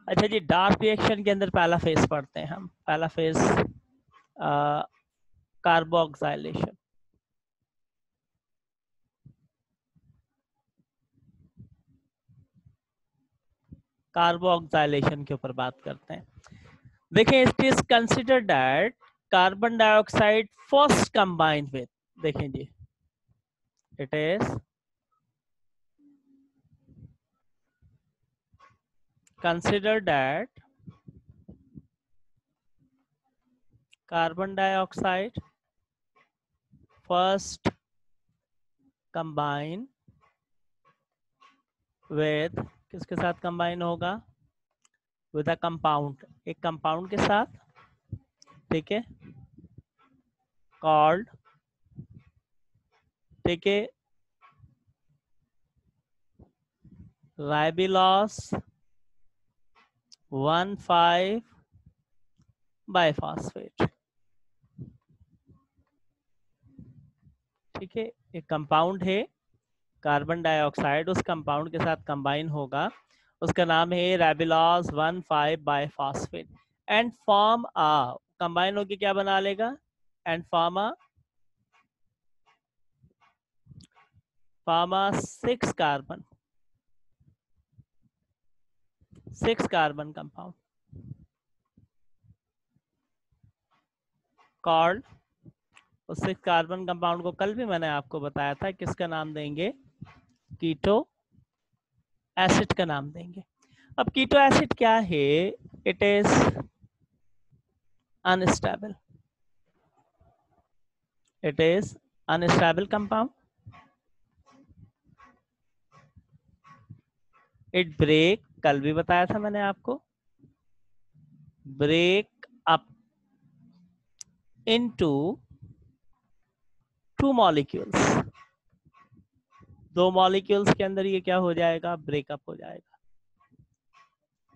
अच्छा जी, dark reaction के अंदर पहला फेज पढ़ते हैं हम। पहला फेज कार्बोक्सिलेशन। कार्बोक्सिलेशन के ऊपर बात करते हैं। देखिए, it is considered that carbon dioxide first combine with, देखें जी, इट इज considered that carbon dioxide first combine with, किसके साथ कंबाइन होगा? विद अ कंपाउंड, एक कंपाउंड के साथ, ठीक है, कॉल्ड, ठीक है, राइबिलॉस 1,5 बाइफॉस्फेट। ठीक है, एक कंपाउंड है कार्बन डाइऑक्साइड, उस कंपाउंड के साथ कंबाइन होगा, उसका नाम है राइबिलॉस 1,5 बाइफॉस्फेट, एंड फॉर्म आ, कंबाइन होके क्या बना लेगा? एंड फॉर्म आ 6 कार्बन, 6 कार्बन कंपाउंड कॉल्ड, उस 6 कार्बन कंपाउंड को कल भी मैंने आपको बताया था, किसका नाम देंगे? कीटो एसिड का नाम देंगे। अब कीटो एसिड क्या है? It is unstable, it is unstable compound, it break, कल भी बताया था मैंने आपको, break up into 2 molecules, 2 molecules के अंदर ये क्या हो जाएगा? ब्रेकअप हो जाएगा,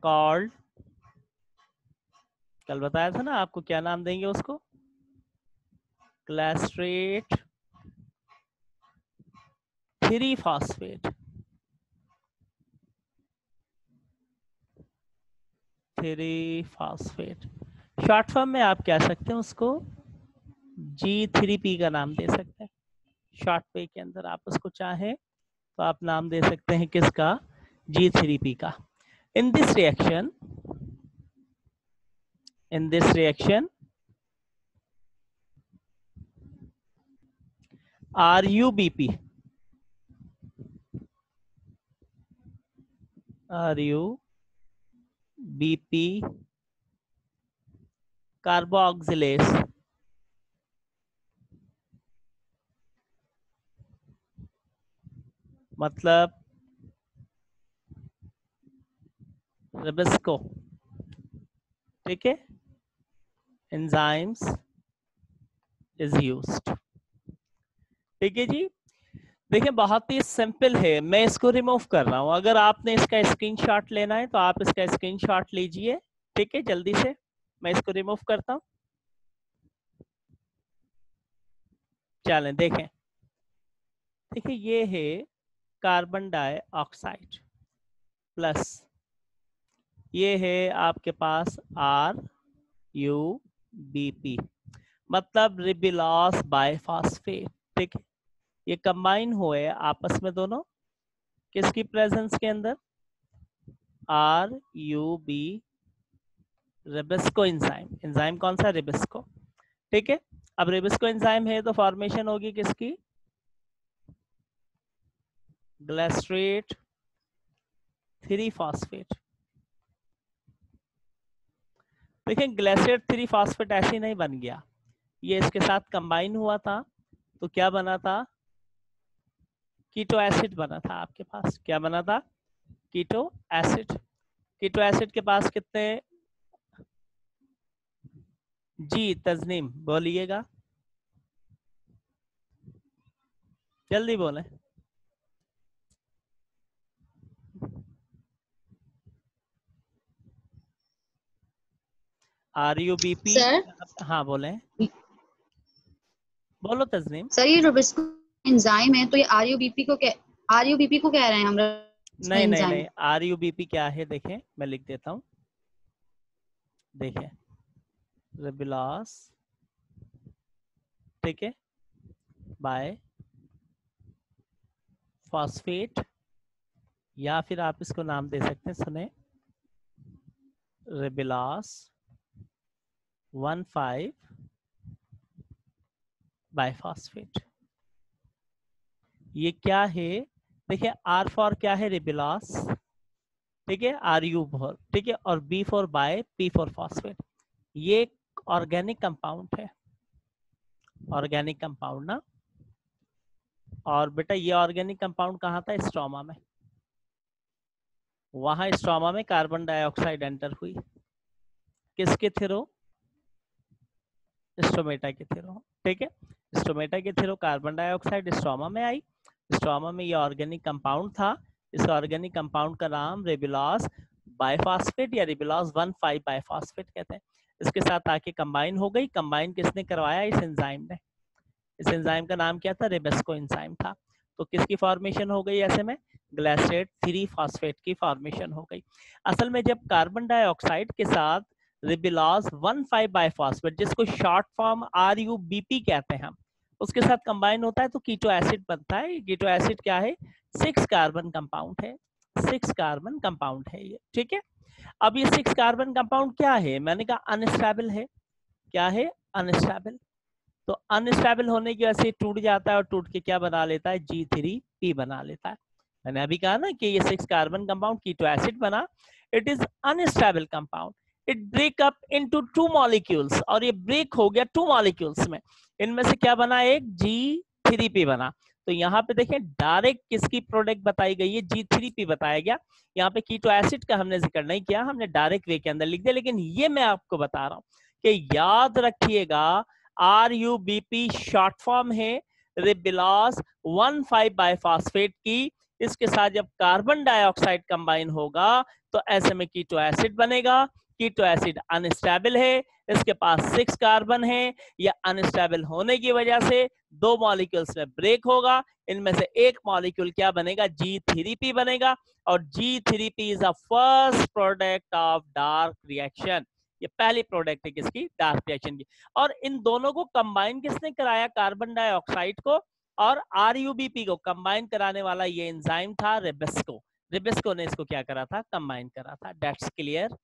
कॉल्ड, कल बताया था ना आपको, क्या नाम देंगे उसको? Glycerate 3 phosphate, 3 phosphate. Short form में आप कह सकते हैं उसको G3P का नाम दे सकते हैं। शॉर्ट पे के अंदर आप उसको चाहें तो आप नाम दे सकते हैं किसका? G3P का। In this reaction, in this reaction RUBP, carboxylase, मतलब रिबिस्को, ठीक है, एंजाइम्स इज यूज्ड। ठीक है जी। देखिए, बहुत ही सिंपल है, मैं इसको रिमूव कर रहा हूं। अगर आपने इसका स्क्रीनशॉट लेना है तो आप इसका स्क्रीनशॉट लीजिए, ठीक है, जल्दी से। मैं इसको रिमूव करता हूं, चलें देखें। देखिए, ये है कार्बन डाइऑक्साइड प्लस ये है आपके पास RUBP, मतलब रिबिलॉस बाइफॉस्फेट, ठीक है। ये कंबाइन हुए आपस में दोनों, किसकी प्रेजेंस के अंदर? RUB, रिबिस्को एंजाइम, एंजाइम कौन सा? रिबिस्को, ठीक है। अब रिबिस्को एंजाइम है तो फॉर्मेशन होगी किसकी? Glycerate 3 phosphate. देखिए, ग्लिसरेट 3 फॉस्फेट ऐसे नहीं बन गया, ये इसके साथ कंबाइन हुआ था तो क्या बना था? कीटो एसिड बना था आपके पास। क्या बना था? Keto acid. कीटो एसिड के पास कितने जी? तजनीम बोलिएगा, जल्दी बोले। RUBP, सर हाँ बोले, बोलो तजनीम। सर ये रोबिस्को एंजाइम है तो ये आरयूबीपी को कह रहे हैं हम। नहीं नहीं एंजाइम नहीं, RUBP क्या है देखें, मैं लिख देता हूँ। देखिए रिबिलास, ठीक है, बाय फॉस्फेट, या फिर आप इसको नाम दे सकते हैं, सुने, रिबिलास 1,5 बायफॉस्फेट। ये क्या है, देखिए आर फॉर क्या है, रिबिलास, ठीक है, आर यू फॉर, ठीक है, और B for bi, P for phosphate. ये ऑर्गेनिक कंपाउंड है, ऑर्गेनिक कंपाउंड ना। और बेटा ये ऑर्गेनिक कंपाउंड कहाँ था, स्ट्रोमा में। वहां स्ट्रोमा में कार्बन डाइऑक्साइड एंटर हुई, किसके थ्रू, स्टोमेटा के थ्रू, ठीक है, स्टोमेटा के थ्रू कार्बन डाइऑक्साइड स्ट्रोमा में आई। स्ट्रोमा में ये ऑर्गेनिक कंपाउंड था, इस ऑर्गेनिक कंपाउंड का नाम रेबिलास बायफॉस्फेट या रेबिलास 1,5 बायफॉस्फेट कहते हैं। इसके साथ आके कंबाइन हो गई। कंबाइन किसने करवाया, इस एंजाइम ने। इस एंजाइम का नाम क्या था, रेबेस्को एंजाइम था। तो किसकी फॉर्मेशन हो गई ऐसे में, ग्लाइसेट 3 फॉस्फेट की फॉर्मेशन हो गई। असल में जब कार्बन डाइऑक्साइड के साथ रिबिलास 1,5 बायफॉस्फेट, जिसको शॉर्ट फॉर्म RUBP कहते हैं हम, उसके साथ कंबाइन होता है तो कीटो एसिड बनता है। कीटो एसिड क्या है, 6 कार्बन कंपाउंड है, 6 कार्बन कंपाउंड है ये, ठीक है। अब ये 6 कार्बन कंपाउंड क्या है, मैंने कहा अनस्टेबल है। क्या है, अनस्टेबल। तो अनस्टेबल होने की वजह से टूट जाता है और टूट के क्या बना लेता है, G3P बना लेता है। मैंने अभी कहा ना कि ये 6 कार्बन कंपाउंड कीटो एसिड बना। It is unstable compound, it break up into 2 molecules, और ये ब्रेक हो गया 2 मॉलिक्यूल्स में। इनमें से क्या बना, एक G3P बना। तो यहाँ पे देखें डायरेक्ट किसकी प्रोडक्ट बताई गई है, G3P बताया गया। यहाँ पे कीटो एसिड का हमने जिक्र नहीं किया, हमने डायरेक्ट वे के अंदर लिख दिया। लेकिन ये मैं आपको बता रहा हूँ कि याद रखिएगा, RUBP शॉर्ट फॉर्म है रिबिलास 1,5 बायफॉस्फेट की। इसके साथ जब कार्बन डाइऑक्साइड कंबाइन होगा तो ऐसे में कीटो एसिड बनेगा। कीटो एसिड अनस्टेबल है, इसके पास 6 कार्बन है। या अनस्टेबल होने की वजह से 2 मॉलिक्यूल्स में ब्रेक होगा। इनमें से एक मॉलिक्यूल क्या बनेगा, G3P बनेगा। और G3P is a first product of dark reaction. ये पहली प्रोडक्ट है किसकी, डार्क रिएक्शन की। और इन दोनों को कंबाइन किसने कराया, कार्बन डाइऑक्साइड को और RUBP को कंबाइन कराने वाला ये एंजाइम था रेबेस्को। रेबेस्को ने इसको क्या करा था, कंबाइन करा था। That's clear,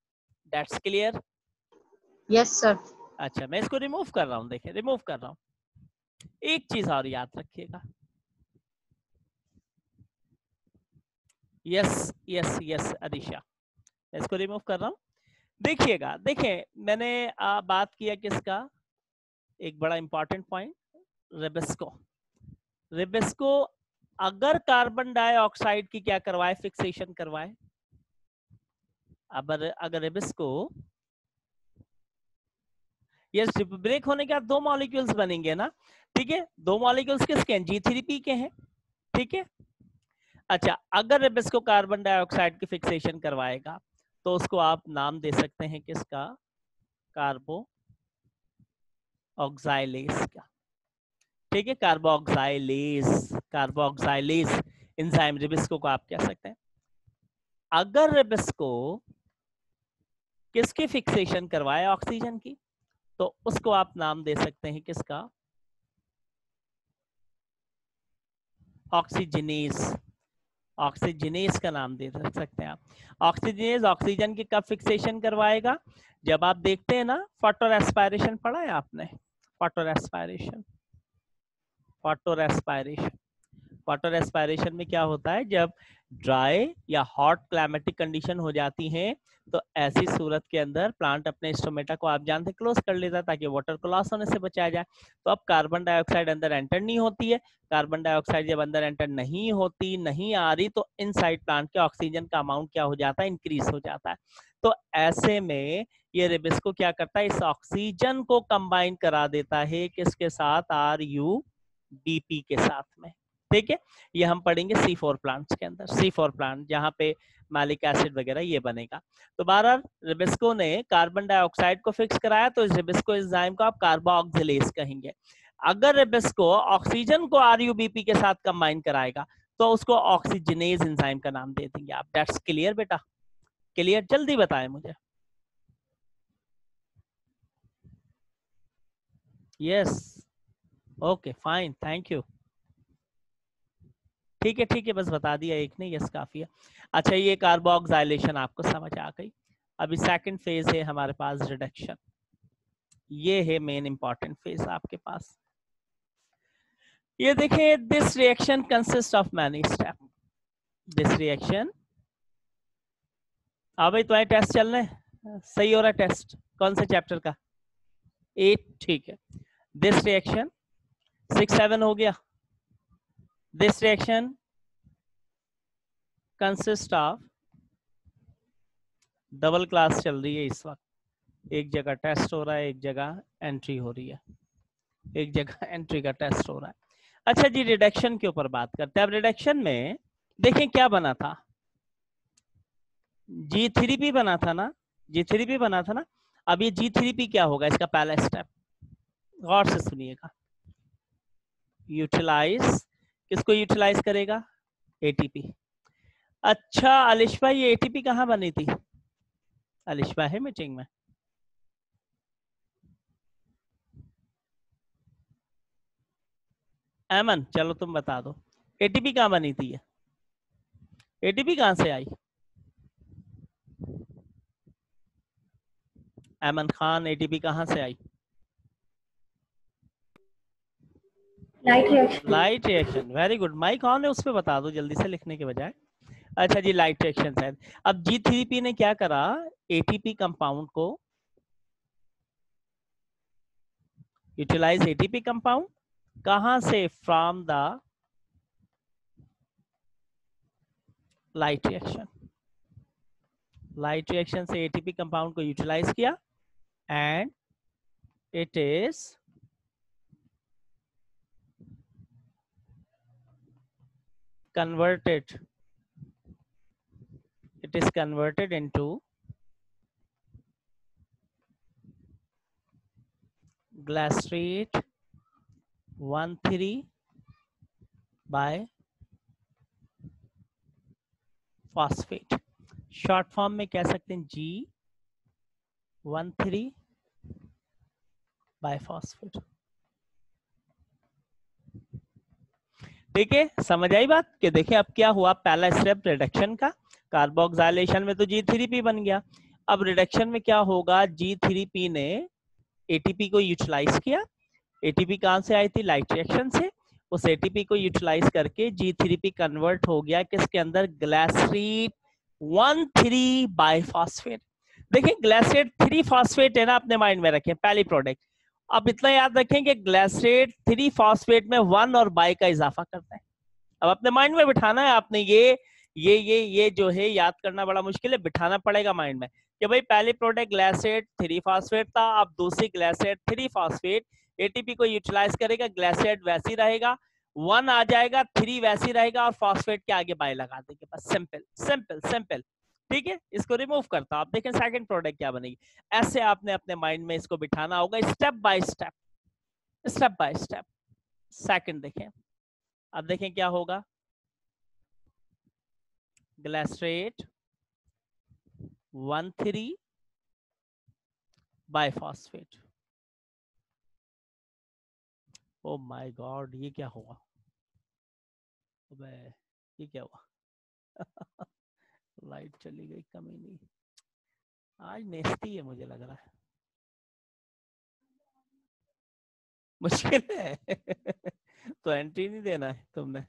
that's clear. Yes sir. अच्छा मैं इसको रिमूव कर रहा हूँ, देखिए रिमूव कर रहा हूँ। एक चीज और याद रखिएगा, यस यस यस अदिशा, मैं इसको रिमूव कर रहा हूँ। देखिएगा, देखिए मैंने बात किया किसका, एक बड़ा इंपॉर्टेंट पॉइंट, रेबेस्को। रेबेस्को अगर कार्बन डाइऑक्साइड की क्या करवाए, फिक्सेशन करवाए। अब अगर रेबेस्को, ये ब्रेक होने के बाद 2 मॉलिक्यूल्स बनेंगे ना, ठीक है, 2 मॉलिक्यूल्स किसके हैं, G3P के हैं, ठीक है। अच्छा अगर रेबेस्को कार्बन डाइऑक्साइड की फिक्सेशन करवाएगा तो उसको आप नाम दे सकते हैं किसका, कार्बो ऑक्साइलेज का, ठीक है, कार्बोक्साइलेज, कार्बोक्साइलेज एंजाइम रेबेस्को को आप कह सकते हैं। अगर रेबेस्को किसकी फिक्सेशन करवाए, ऑक्सीजन की, तो उसको आप नाम दे सकते हैं किसका, ऑक्सीजनेज। ऑक्सीजनेज का नाम दे सकते हैं आप। ऑक्सीजनेज ऑक्सीजन की कब फिक्सेशन करवाएगा, जब आप देखते हैं ना, फोटो रेस्पायरेशन पढ़ा है आपने, photo respiration, photo respiration. Water respiration में क्या होता है, जब ड्राई या हॉट क्लाइमेटिक कंडीशन हो जाती हैं तो ऐसी सूरत के अंदर प्लांट अपने स्टोमेटा को आप जानते क्लोज कर लेता है ताकि वाटर को लॉस होने से बचाया जाए। तो अब कार्बन डाइऑक्साइड अंदर एंटर नहीं होती है। कार्बन डाइऑक्साइड जब अंदर एंटर नहीं होती, नहीं आ रही, तो इनसाइड प्लांट के ऑक्सीजन का अमाउंट क्या हो जाता है, इंक्रीज हो जाता है। तो ऐसे में ये रेबेस्को क्या करता है, इस ऑक्सीजन को कंबाइन करा देता है किसके साथ, RUBP के साथ में, ठीक है। ये हम पढ़ेंगे C4 प्लांट्स के अंदर, C4 प्लांट जहां पे मैलिक एसिड वगैरह ये बनेगा। तो बहरहाल रेबेस्को ने कार्बन डाइऑक्साइड को फिक्स कराया, तो इस रेबेस्को एंजाइम को आप कार्बोक्सिलेज कहेंगे। अगर रेबेस्को ऑक्सीजन को RUBP के साथ कंबाइन कराएगा तो उसको ऑक्सीजनेज एंजाइम का नाम दे देंगे आप। दैट्स क्लियर बेटा, क्लियर, जल्दी बताएं मुझे। Yes, okay fine, thank you. ठीक है, बस बता दिया, एक नहीं, यस काफी है। अच्छा, ये कार्बोक्सिलेशन आपको समझ आ गई। अभी सेकंड फेज है हमारे पास रिडक्शन। ये है मेन इंपॉर्टेंट फेज आपके पास। ये देखिए, this reaction consist of many step. This reaction, भाई तुम्हारे टेस्ट चल रहे हैं, सही हो रहा है टेस्ट? कौन से चैप्टर का? 8, ठीक है। दिस रिएक्शन 6, 7 हो गया। This reaction consist of, double class चल रही है इस वक्त, एक जगह टेस्ट हो रहा है, एक जगह एंट्री हो रही है, एक जगह एंट्री का टेस्ट हो रहा है। अच्छा जी, रिडक्शन के ऊपर बात करते हैं। अब रिडक्शन में देखें क्या बना था, G3P बना था ना, G3P बना था ना। अब ये G3P क्या होगा, इसका पहला स्टेप गौर से सुनिएगा। यूटिलाइज, किसको यूटिलाइज करेगा? ATP। अच्छा अलिशा, ये ATP कहाँ बनी थी? अलिशा है मीटिंग में? एमन, चलो तुम बता दो, ATP कहाँ बनी थी? ATP कहाँ से आई? एमन खान, ATP कहाँ से आई? Light reaction. Light reaction, very good. Mic on है, उस पर बता दो जल्दी से लिखने के बजाय। अच्छा जी, लाइट रिएक्शन है। अब G3P ने क्या करा, ATP कंपाउंड को यूटिलाइज, ATP कंपाउंड कहां से? From the light reaction. Light reaction से ATP कंपाउंड को यूटिलाइज किया and it is converted, it is converted into glycerate 1,3 by phosphate। Short form में कह सकते हैं G13 by phosphate। ठीक है, समझ आई बात? कि देखिए अब क्या हुआ, पहला स्टेप रिडक्शन का, कार्बोक्सिलेशन में तो G3P बन गया। अब रिडक्शन में क्या होगा, G3P ने ATP को यूटिलाइज किया। ATP कहां से आई थी? लाइट रिएक्शन से। उस ATP को यूटिलाइज करके G3P कन्वर्ट हो गया किसके अंदर? ग्लाइसरेट 1,3 बाइफॉस्फेट। देखिए ग्लाइसरेट 3 फॉस्फेट है ना, अपने माइंड में रखें, पहली प्रोडक्ट। अब इतना याद रखें कि ग्लाइसरेट 3 फॉस्फेट में 1 और बाई का इजाफा करता है। अब अपने माइंड में बिठाना है आपने, ये जो है याद करना बड़ा मुश्किल है, बिठाना पड़ेगा माइंड में कि भाई पहली प्रोडक्ट ग्लाइसरेट 3 फॉस्फेट था, अब दूसरी ग्लाइसरेट 3 फॉस्फेट ATP को यूटिलाइज करेगा, ग्लाइसरेट वैसी रहेगा, 1 आ जाएगा, 3 वैसी रहेगा और फॉस्फेट के आगे बाई लगा देंगे, बस सिंपल सिंपल सिंपल। ठीक है, इसको रिमूव करता हूं। आप देखें सेकंड प्रोडक्ट क्या बनेगी। ऐसे आपने अपने माइंड में इसको बिठाना होगा, step by step, step by step. Second देखें, अब देखें क्या होगा, ग्लाइसरेट 1,3 बाइफॉस्फेट। ओ माय गॉड, ये क्या हुआ? अबे ये क्या हुआ? लाइट चली गई, कमी नहीं, आज नेस्ती है मुझे लग रहा है, मुश्किल है। तो एंट्री नहीं देना है तुमने?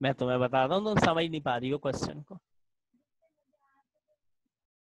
मैं तुम्हें बता रहा हूँ, तुम समझ नहीं पा रही हो क्वेश्चन को।